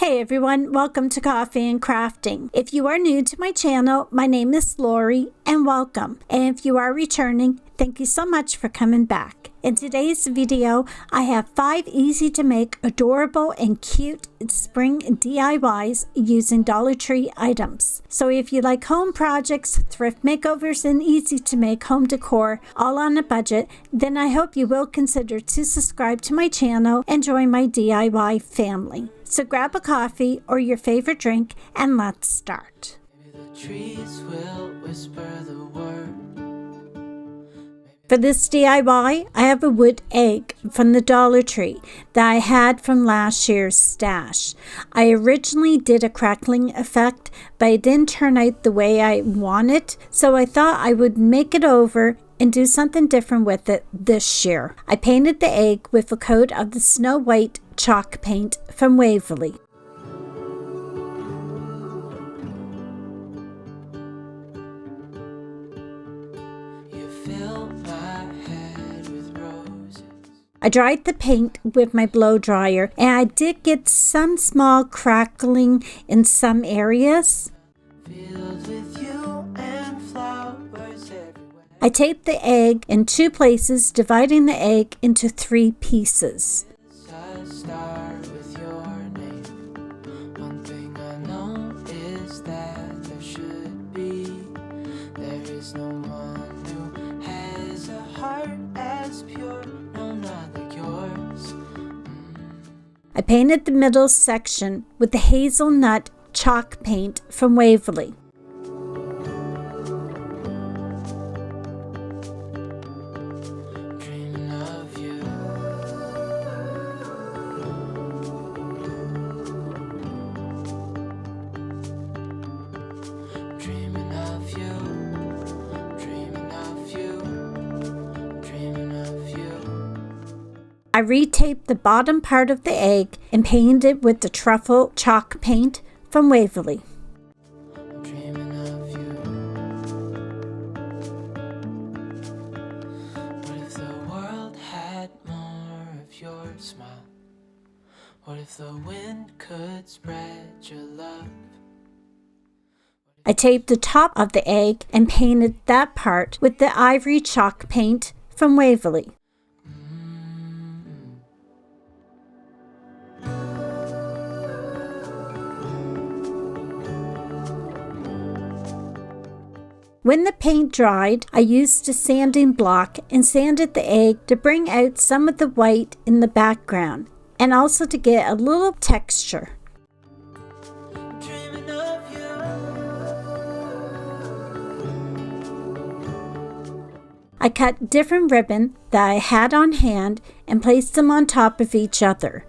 Hey everyone, welcome to Coffee and Crafting. If you are new to my channel, my name is Lori and welcome. And if you are returning, thank you so much for coming back. In today's video, I have 5 easy to make adorable and cute spring DIYs using Dollar Tree items. So if you like home projects, thrift makeovers, and easy to make home decor, all on a budget, then I hope you will consider to subscribe to my channel and join my DIY family. So grab a coffee or your favorite drink and let's start. Maybe the trees will whisper the word. For this DIY, I have a wood egg from the Dollar Tree that I had from last year's stash. I originally did a crackling effect, but it didn't turn out the way I wanted, so I thought I would make it over and do something different with it this year. I painted the egg with a coat of the Snow White chalk paint from Waverly. I dried the paint with my blow dryer and I did get some small crackling in some areas. I taped the egg in 2 places, dividing the egg into 3 pieces. I painted the middle section with the hazelnut chalk paint from Waverly. I retaped the bottom part of the egg and painted it with the truffle chalk paint from Waverly. What if the world had more of your smile? What if the wind could spread your love? I taped the top of the egg and painted that part with the ivory chalk paint from Waverly. When the paint dried, I used a sanding block and sanded the egg to bring out some of the white in the background and also to get a little texture. I cut different ribbon that I had on hand and placed them on top of each other.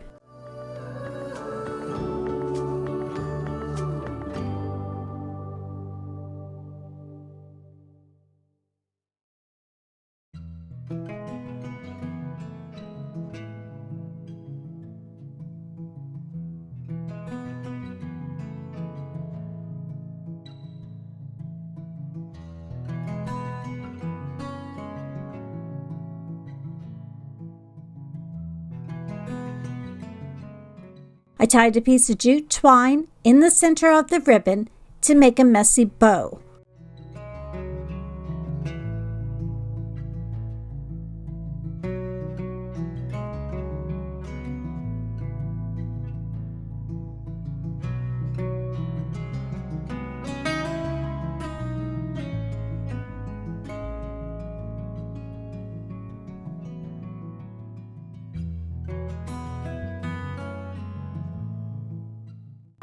I tied a piece of jute twine in the center of the ribbon to make a messy bow.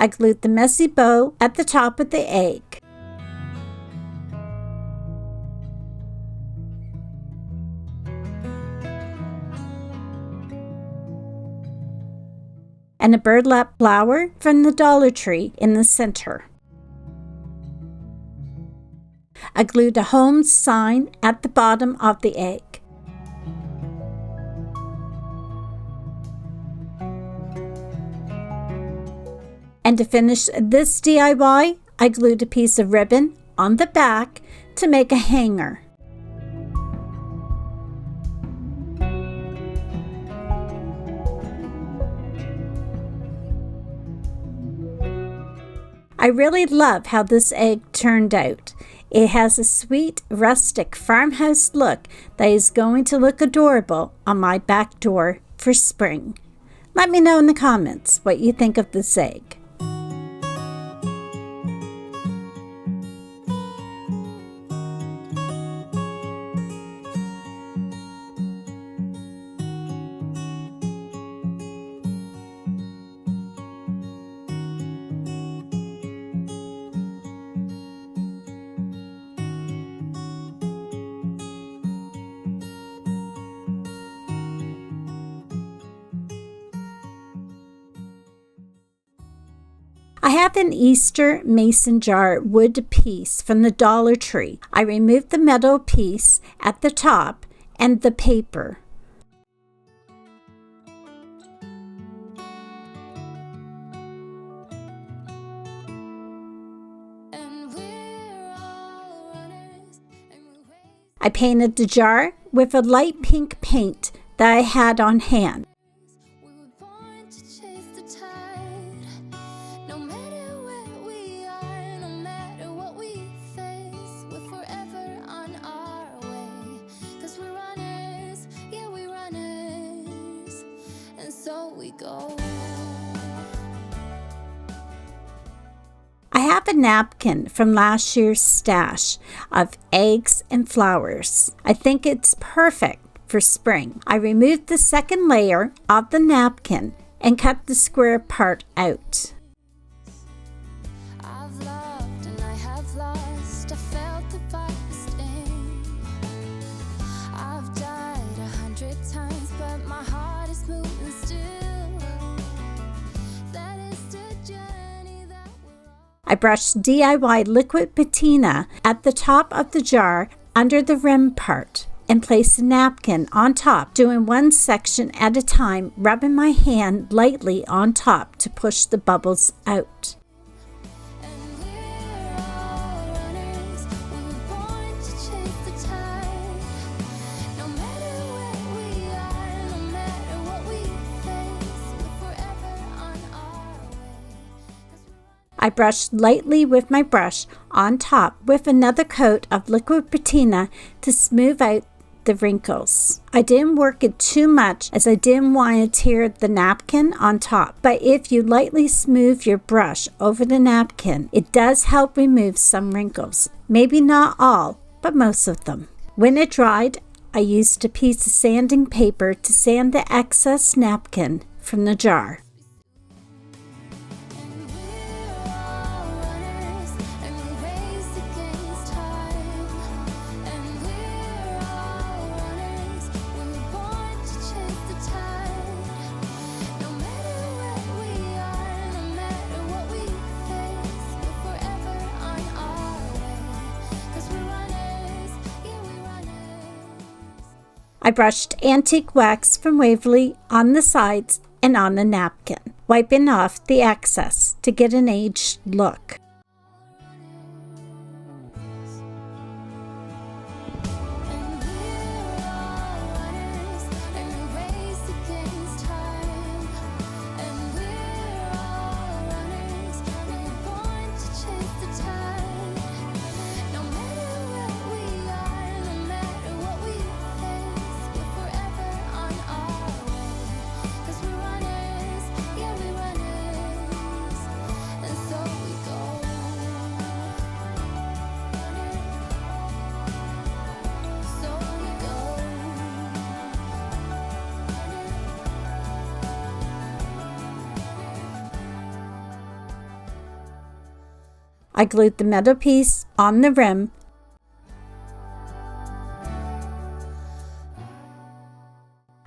I glued the messy bow at the top of the egg. And a burlap flower from the Dollar Tree in the center. I glued a home sign at the bottom of the egg. And to finish this DIY, I glued a piece of ribbon on the back to make a hanger. I really love how this egg turned out. It has a sweet, rustic farmhouse look that is going to look adorable on my back door for spring. Let me know in the comments what you think of this egg. I have an Easter mason jar wood piece from the Dollar Tree. I removed the metal piece at the top and the paper. I painted the jar with a light pink paint that I had on hand. I have a napkin from last year's stash of eggs and flowers. I think it's perfect for spring. I removed the second layer of the napkin and cut the square part out. I've loved and I have lost. I felt the fire sting. I've died 100 times, but my heart is moving still. That is the journey that we're on. I brushed DIY liquid patina at the top of the jar under the rim part and placed a napkin on top, doing one section at a time, rubbing my hand lightly on top to push the bubbles out. And we're all runners. We were born to chase the tide. No matter where we are, no matter what we face, we're forever on our way. I brushed lightly with my brush on top with another coat of liquid patina to smooth out the wrinkles. I didn't work it too much as I didn't want to tear the napkin on top, but if you lightly smooth your brush over the napkin, it does help remove some wrinkles. Maybe not all, but most of them. When it dried, I used a piece of sanding paper to sand the excess napkin from the jar. And we're all runners, and we race against time. And we're all runners. We were born to chase the tide. No matter where we are, no matter what we face, we're forever on our way. 'Cause we're runners, yeah, we're runners. I brushed antique wax from Waverly on the sides and on the napkin, wiping off the excess to get an aged look. And we're all runners, and we race against time. And we're all runners, we were born to chase the tide. No matter where we are, no matter what we face, we're forever on our way. 'Cause we're runners, yeah, we're runners, and so we go. So we go. I glued the metal piece on the rim.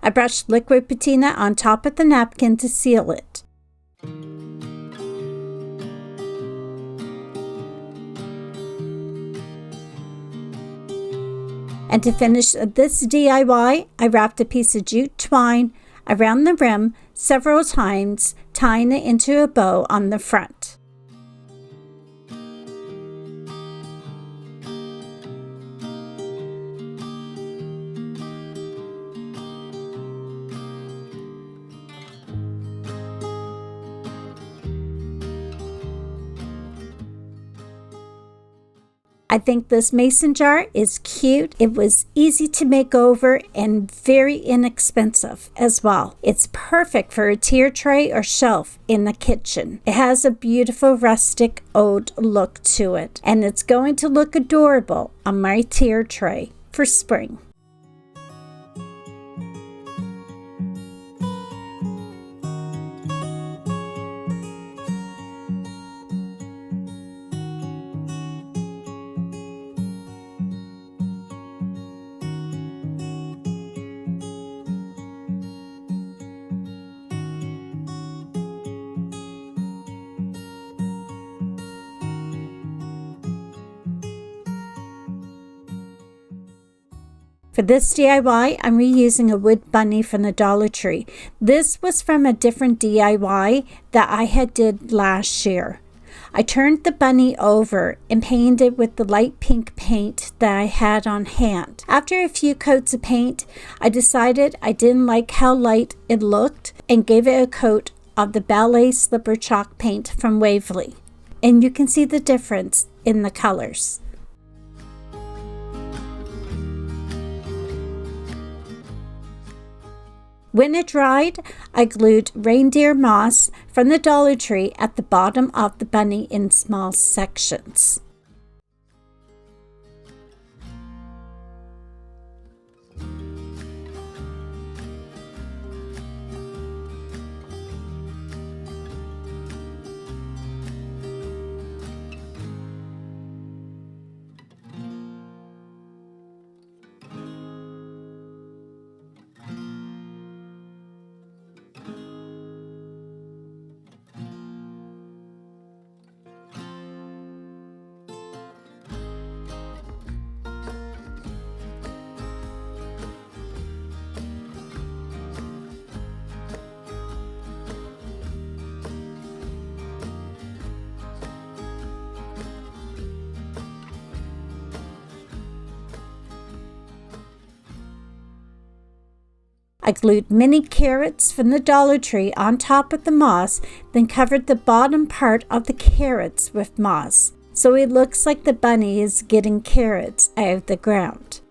I brushed liquid patina on top of the napkin to seal it. And to finish this DIY, I wrapped a piece of jute twine around the rim several times, tying it into a bow on the front. I think this mason jar is cute. It was easy to make over and very inexpensive as well. It's perfect for a tier tray or shelf in the kitchen. It has a beautiful rustic oud look to it, and it's going to look adorable on my tier tray for spring. For this DIY, I'm reusing a wood bunny from the Dollar Tree. This was from a different DIY that I had did last year. I turned the bunny over and painted with the light pink paint that I had on hand. After a few coats of paint, I decided I didn't like how light it looked and gave it a coat of the Ballet Slipper Chalk paint from Waverly. And you can see the difference in the colors. When it dried, I glued reindeer moss from the Dollar Tree at the bottom of the bunny in small sections. I glued mini carrots from the Dollar Tree on top of the moss, then covered the bottom part of the carrots with moss, so it looks like the bunny is getting carrots out of the ground.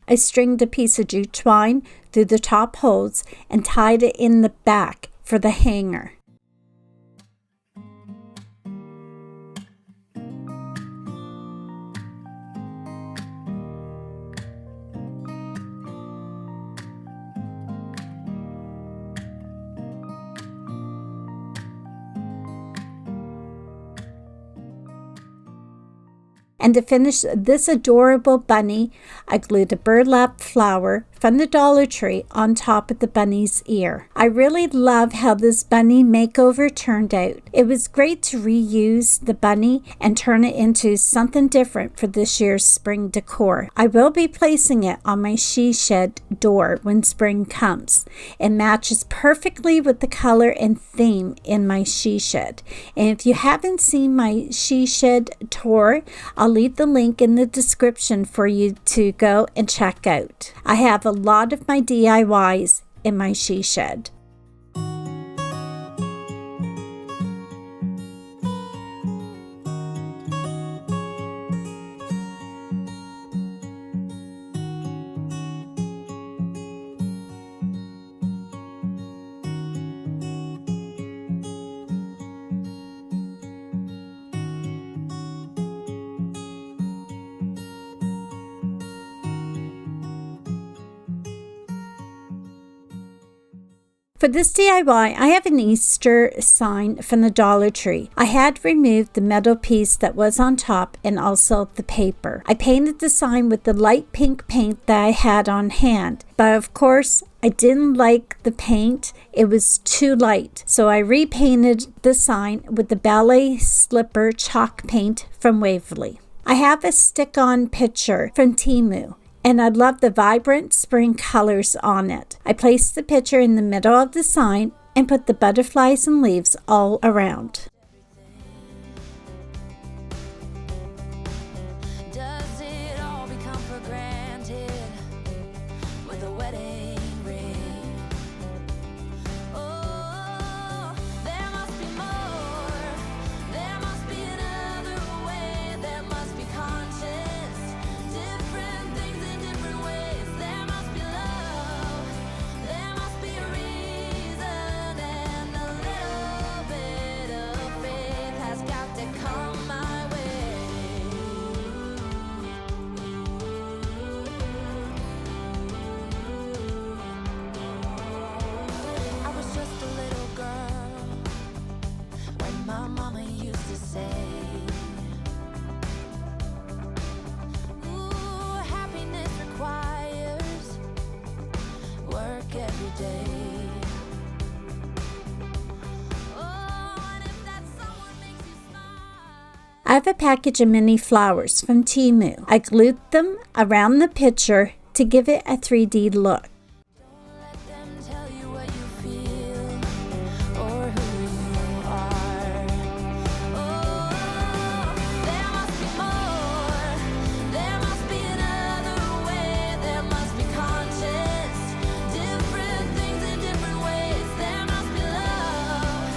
I stringed a piece of jute twine through the top holes and tied it in the back for the hanger. And to finish this adorable bunny, I glued a burlap flower from the Dollar Tree on top of the bunny's ear. I really love how this bunny makeover turned out. It was great to reuse the bunny and turn it into something different for this year's spring decor. I will be placing it on my she shed door when spring comes. It matches perfectly with the color and theme in my she shed. And if you haven't seen my she shed tour, I'll leave the link in the description for you to go and check out. I have a lot of my DIYs in my she shed. For this DIY, I have an Easter sign from the Dollar Tree. I had removed the metal piece that was on top and also the paper. I painted the sign with the light pink paint that I had on hand, but of course, I didn't like the paint. It was too light, so I repainted the sign with the ballet slipper chalk paint from Waverly. I have a stick-on picture from Temu, and I love the vibrant spring colors on it. I placed the picture in the middle of the sign and put the butterflies and leaves all around. Does it all become for granted with a wedding ring? Oh, there must be more. There must be another way. There must be conscious, different things in different ways. There must be love. There must be a reason, and a little bit of faith has got to come my way. I was just a little girl when my mama used to say, ooh, happiness requires work every day. Oh, and if that someone makes you smile. I have a package of mini flowers from Temu. I glued them around the picture to give it a 3D look. Don't let them tell you what you feel or who you are. Oh, there must be more. There must be another way. There must be conscious, different things in different ways. There must be love.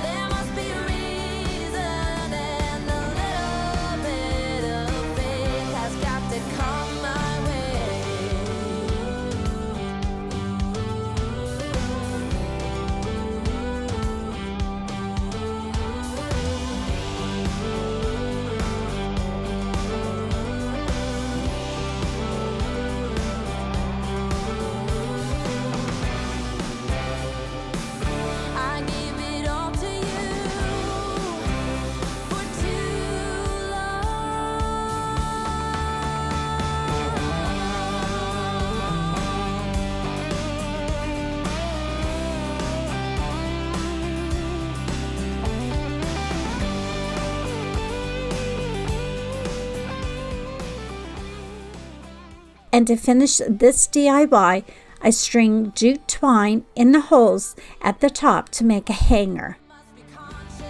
There must be a reason, and a little bit of faith has got to come my way. I give it all to you for too And to finish this DIY, I string jute twine in the holes at the top to make a hanger. must be conscious,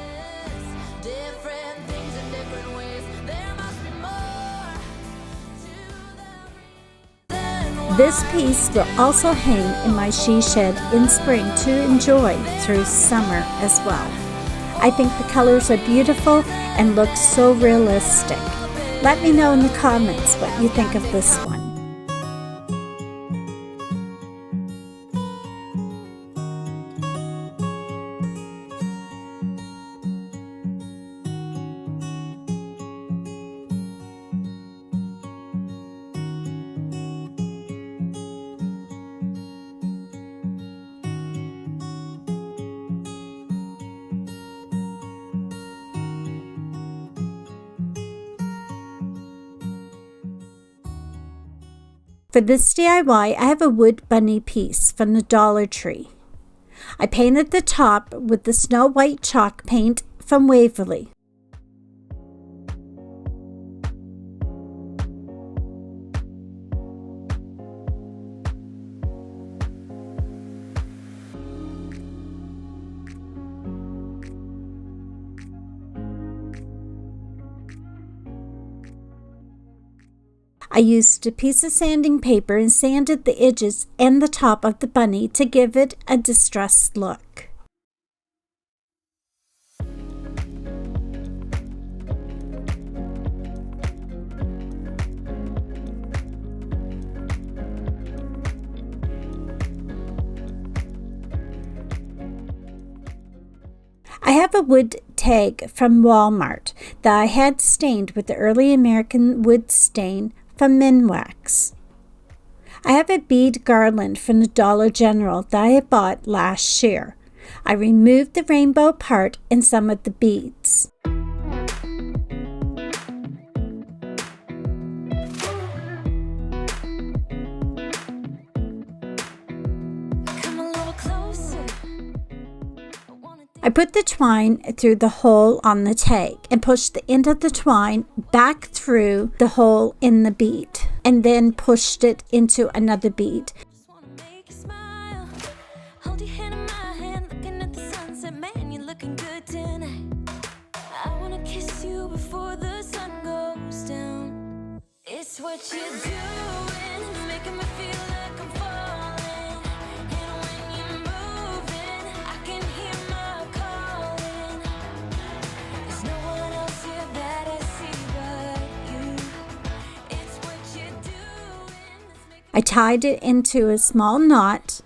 different things in different ways. There must be more to the reason why. This piece will also hang in my she shed in spring to enjoy through summer as well. I think the colors are beautiful and look so realistic. Let me know in the comments what you think of this one. For this DIY, I have a wood bunny piece from the Dollar Tree. I painted the top with the snow white chalk paint from Waverly. I used a piece of sanding paper and sanded the edges and the top of the bunny to give it a distressed look. I have a wood tag from Walmart that I had stained with the early American wood stain from Minwax. I have a bead garland from the Dollar General that I bought last year. I removed the rainbow part and some of the beads. Come a little closer. I put the twine through the hole on the tag and pushed the end of the twine back through the hole in the bead and then pushed it into another bead. Just wanna make you smile. Hold your hand in my hand, looking at the sunset. Man, you're looking good tonight. I wanna kiss you before the sun goes down. It's what you're doing, it's making me feel like I'm falling. And when you're moving, I can hear my calling. There's no one else here that I see but you. It's what you're doing, it's making I tied it into a small knot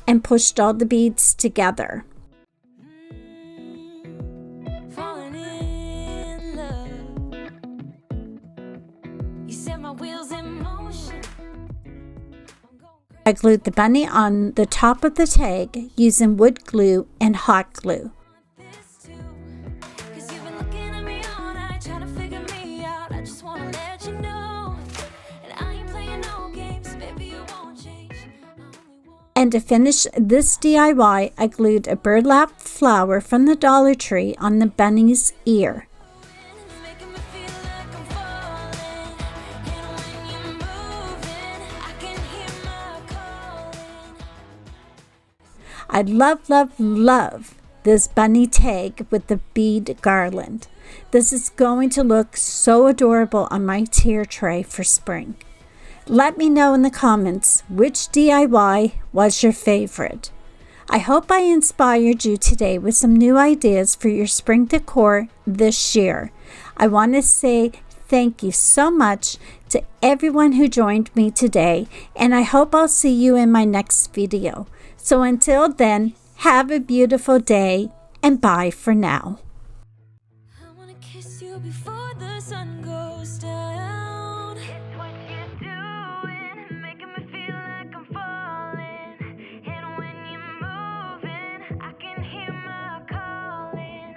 and pushed all the beads together. falling in love. You set my wheels in motion. I'm going crazy. I glued the bunny on the top of the tag using wood glue and hot glue. This too. 'Cause you've been looking at me all night, trying to figure me out. I just wanna let you know. And I ain't playing no games, baby, you won't change. I only want And to finish this DIY, I glued a burlap flower from the Dollar Tree on the bunny's ear. it's making me feel like I'm falling. And when you're moving, I can hear my calling. I love this bunny tag with the bead garland. This is going to look so adorable on my tier tray for spring. Let me know in the comments which DIY was your favorite. I hope I inspired you today with some new ideas for your spring decor this year. I want to say thank you so much to everyone who joined me today, and I hope I'll see you in my next video. So until then, have a beautiful day, and bye for now. I wanna kiss you before the sun goes down. It's what you're doing, making me feel like I'm falling. And when you're moving, I can hear my calling.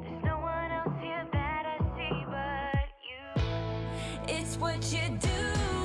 There's no one else here that I see but you. It's what you're doing.